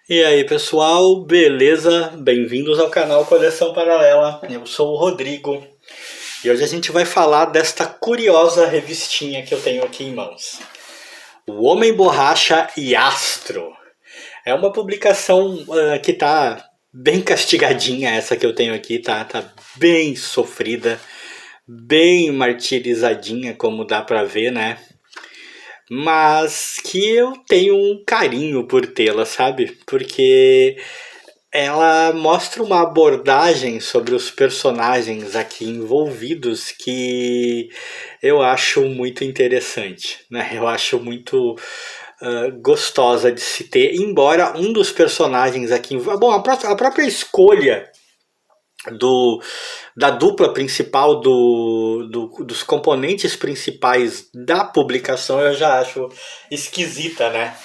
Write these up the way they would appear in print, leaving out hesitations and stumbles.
E aí pessoal, beleza? Bem-vindos ao canal Coleção Paralela. Eu sou o Rodrigo e hoje a gente vai falar desta curiosa revistinha que eu tenho aqui em mãos. O Homem Borracha e Astro. É uma publicação que tá bem castigadinha, essa que eu tenho aqui, tá bem sofrida, bem martirizadinha, como dá pra ver, né? Mas que eu tenho um carinho por tê-la, sabe? Porque ela mostra uma abordagem sobre os personagens aqui envolvidos que eu acho muito interessante, né? Eu acho muito gostosa de se ter, embora um dos personagens aqui, bom, a própria escolha do da dupla principal dos componentes principais da publicação eu já acho esquisita, né?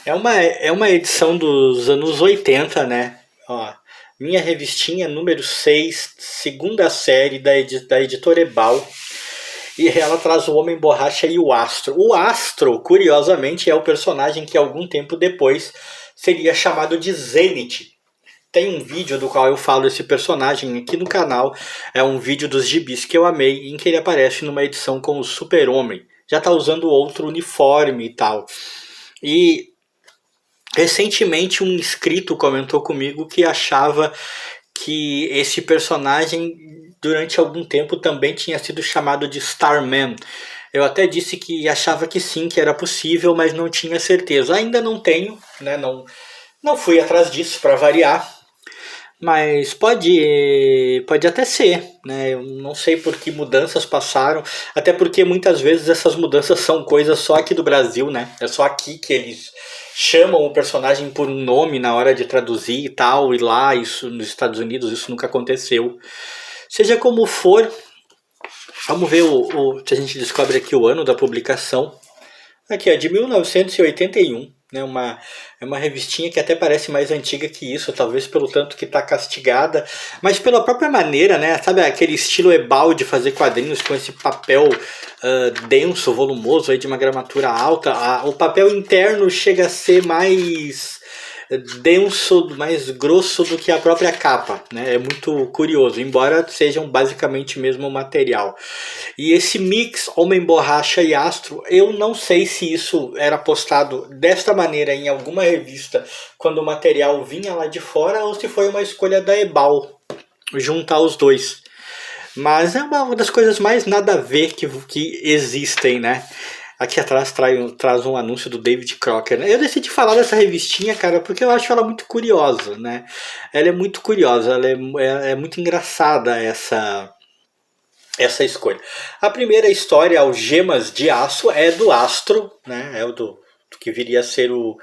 É uma edição dos anos 80, né? Ó, minha revistinha número 6, segunda série da editora Ebal. E ela traz o Homem Borracha e o Astro. O Astro, curiosamente, é o personagem que algum tempo depois seria chamado de Zenith. Tem um vídeo do qual eu falo esse personagem aqui no canal. É um vídeo dos gibis que eu amei, em que ele aparece numa edição com o Super-Homem. Já tá usando outro uniforme e tal. E recentemente um inscrito comentou comigo que achava que esse personagem durante algum tempo também tinha sido chamado de Starman. Eu até disse que achava que sim, que era possível, mas não tinha certeza. Ainda não tenho, né? Não fui atrás disso para variar. Mas pode até ser, né? Eu não sei por que mudanças passaram, até porque muitas vezes essas mudanças são coisas só aqui do Brasil, né? É só aqui que eles chamam o personagem por um nome na hora de traduzir e tal, e lá, isso nos Estados Unidos, isso nunca aconteceu. Seja como for, vamos ver se a gente descobre aqui o ano da publicação. Aqui, é de 1981, né? É uma revistinha que até parece mais antiga que isso, talvez pelo tanto que está castigada, mas pela própria maneira, né? Sabe aquele estilo Ebal de fazer quadrinhos com esse papel denso, volumoso, aí de uma gramatura alta. O papel interno chega a ser mais denso, mais grosso do que a própria capa, né? É muito curioso, embora sejam basicamente o mesmo material. E esse mix Homem Borracha e Astro, eu não sei se isso era postado desta maneira em alguma revista quando o material vinha lá de fora ou se foi uma escolha da Ebal juntar os dois. Mas é uma das coisas mais nada a ver que existem, né? Aqui atrás traz um anúncio do David Crocker, né? Eu decidi falar dessa revistinha, cara, porque eu acho ela muito curiosa, né? Ela é muito curiosa, é muito engraçada essa escolha. A primeira história, Algemas de Aço, é do Astro, né? É o do que viria a ser o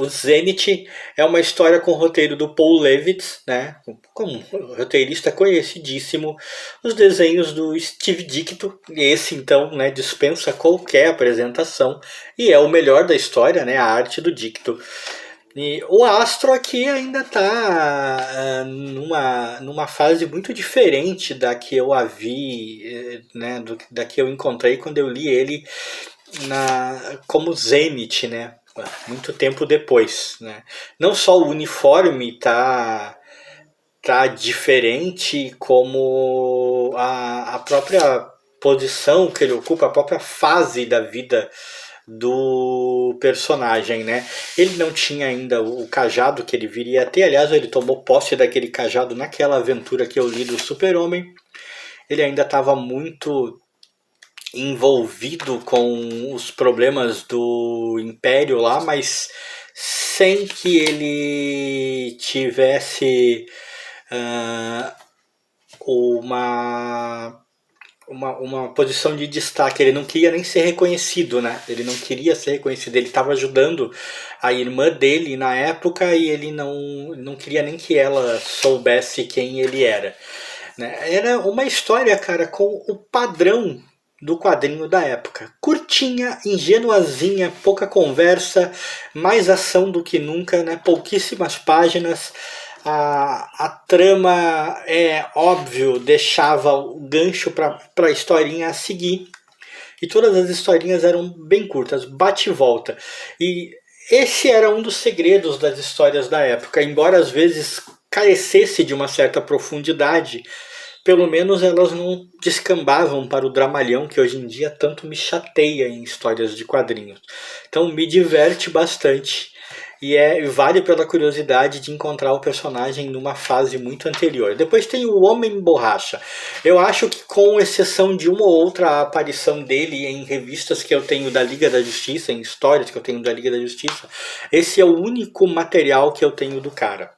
Zenith. É uma história com o roteiro do Paul Levitz, né? Como um roteirista conhecidíssimo. Os desenhos do Steve Ditko, esse então, né, dispensa qualquer apresentação e é o melhor da história, né? A arte do Ditko. E o Astro aqui ainda está numa fase muito diferente da que eu a vi, né, da que eu encontrei quando eu li ele como Zenith, né, muito tempo depois. Né. Não só o uniforme tá diferente, como a própria posição que ele ocupa, a própria fase da vida do personagem, né? Ele não tinha ainda o cajado que ele viria a ter, aliás, ele tomou posse daquele cajado naquela aventura que eu li do Super-Homem. Ele ainda estava muito envolvido com os problemas do Império lá, mas sem que ele tivesse uh, uma uma posição de destaque. Ele não queria nem ser reconhecido, né? Ele não queria ser reconhecido. Ele estava ajudando a irmã dele na época e ele não queria nem que ela soubesse quem ele era. Né? Era uma história, cara, com o padrão do quadrinho da época. Curtinha, ingenuazinha, pouca conversa, mais ação do que nunca, né? Pouquíssimas páginas. A trama, é óbvio, deixava o gancho para a historinha a seguir. E todas as historinhas eram bem curtas, bate e volta. E esse era um dos segredos das histórias da época, embora às vezes carecesse de uma certa profundidade, pelo menos elas não descambavam para o dramalhão que hoje em dia tanto me chateia em histórias de quadrinhos. Então me diverte bastante e vale pela curiosidade de encontrar o personagem numa fase muito anterior. Depois tem o Homem Borracha. Eu acho que, com exceção de uma ou outra aparição dele em revistas que eu tenho da Liga da Justiça, em histórias que eu tenho da Liga da Justiça, esse é o único material que eu tenho do cara.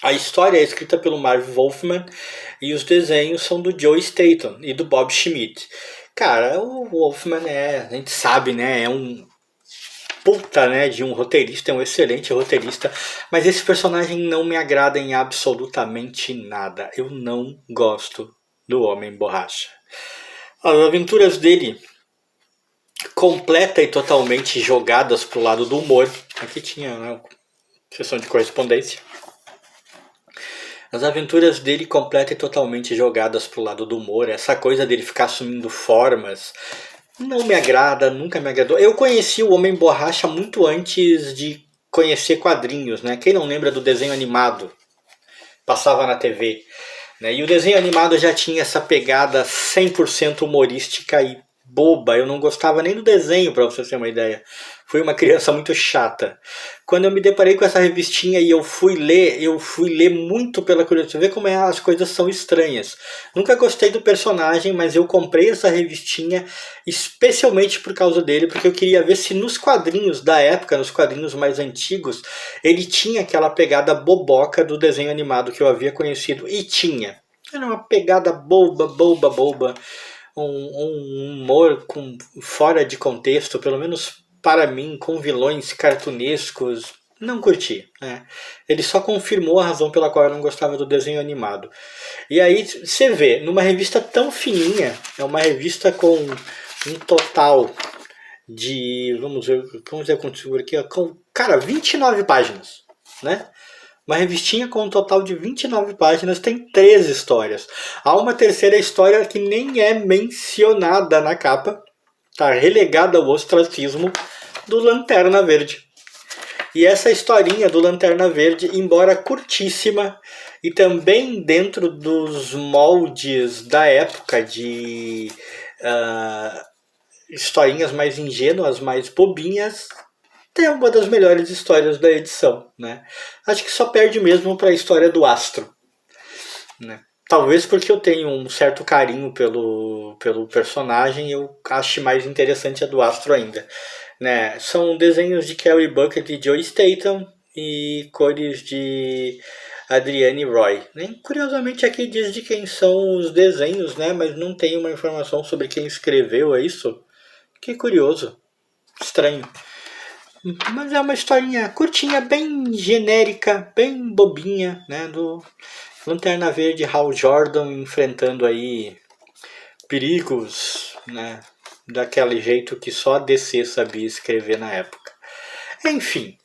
A história é escrita pelo Marv Wolfman e os desenhos são do Joe Staton e do Bob Schmidt. Cara, o Wolfman a gente sabe, né, é um puta, né, de um roteirista, é um excelente roteirista, mas esse personagem não me agrada em absolutamente nada. Eu não gosto do Homem Borracha. As aventuras dele, completa e totalmente jogadas pro lado do humor. Aqui tinha, né, sessão de correspondência. As aventuras dele completa e totalmente jogadas pro lado do humor. Essa coisa dele ficar assumindo formas não me agrada, nunca me agradou. Eu conheci o Homem Borracha muito antes de conhecer quadrinhos, né? Quem não lembra do desenho animado? Passava na TV. Né? E o desenho animado já tinha essa pegada 100% humorística e boba. Eu não gostava nem do desenho, para você ter uma ideia. Fui uma criança muito chata. Quando eu me deparei com essa revistinha e eu fui ler muito pela curiosidade. Você vê como as coisas são estranhas. Nunca gostei do personagem, mas eu comprei essa revistinha especialmente por causa dele, porque eu queria ver se nos quadrinhos da época, nos quadrinhos mais antigos, ele tinha aquela pegada boboca do desenho animado que eu havia conhecido. E tinha. Era uma pegada boba. Um humor fora de contexto, pelo menos para mim, com vilões cartunescos, não curti. Né? Ele só confirmou a razão pela qual eu não gostava do desenho animado. E aí você vê, numa revista tão fininha, é uma revista com um total de, vamos ver contigo aqui, cara, 29 páginas, né? Uma revistinha com um total de 29 páginas, tem 3 histórias. Há uma terceira história que nem é mencionada na capa, tá relegada ao ostracismo, do Lanterna Verde. E essa historinha do Lanterna Verde, embora curtíssima, e também dentro dos moldes da época de historinhas mais ingênuas, mais bobinhas, é uma das melhores histórias da edição, né? Acho que só perde mesmo para a história do Astro, né? Talvez porque eu tenho um certo carinho pelo personagem, eu acho mais interessante a do Astro ainda, né? São desenhos de Kerry Bucket e Joe Staton e cores de Adrienne Roy. Curiosamente aqui diz de quem são os desenhos, né? Mas não tem uma informação sobre quem escreveu, é isso? Que curioso, estranho. Mas é uma historinha curtinha, bem genérica, bem bobinha, né? Do Lanterna Verde, Hal Jordan enfrentando aí perigos, né? Daquele jeito que só a DC sabia escrever na época. Enfim,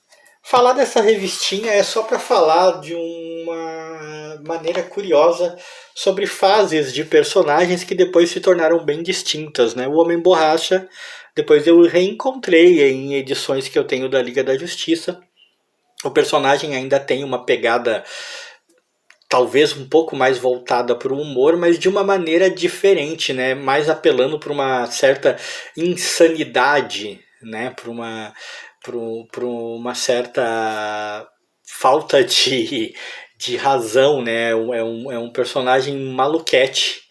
falar dessa revistinha é só para falar de uma maneira curiosa sobre fases de personagens que depois se tornaram bem distintas, né? O Homem Borracha, depois eu reencontrei em edições que eu tenho da Liga da Justiça. O personagem ainda tem uma pegada talvez um pouco mais voltada para o humor, mas de uma maneira diferente, né? Mais apelando para uma certa insanidade, né? Para uma certa falta de razão, né? É um personagem maluquete,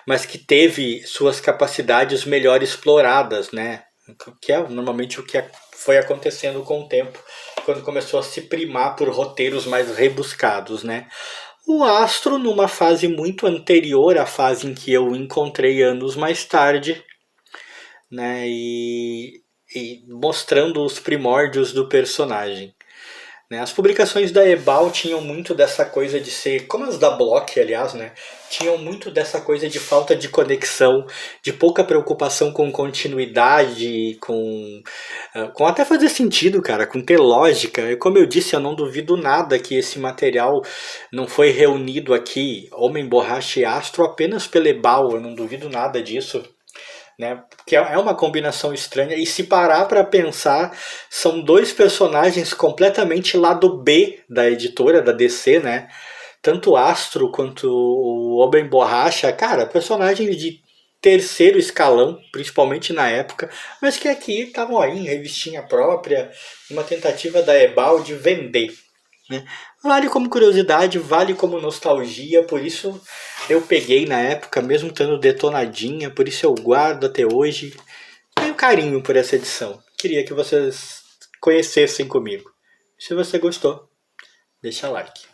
mas que teve suas capacidades melhor exploradas, né? Que é normalmente o que foi acontecendo com o tempo, quando começou a se primar por roteiros mais rebuscados, né? O Astro, numa fase muito anterior à fase em que eu encontrei anos mais tarde, né? E mostrando os primórdios do personagem. As publicações da Ebal tinham muito dessa coisa de ser, como as da Block, aliás, né? Tinham muito dessa coisa de falta de conexão, de pouca preocupação com continuidade, com até fazer sentido, cara, com ter lógica. Como eu disse, eu não duvido nada que esse material não foi reunido aqui, Homem, Borracha e Astro, apenas pela Ebal, eu não duvido nada disso. né? Que é uma combinação estranha, e se parar para pensar, são dois personagens completamente lado B da editora, da DC, né? Tanto o Astro quanto o Homem Borracha, cara, personagens de terceiro escalão, principalmente na época, mas que aqui estavam aí em revistinha própria, uma tentativa da Ebal de vender, né? Vale como curiosidade, vale como nostalgia, por isso eu peguei na época, mesmo estando detonadinha, por isso eu guardo até hoje. Tenho carinho por essa edição. Queria que vocês conhecessem comigo. Se você gostou, deixa like.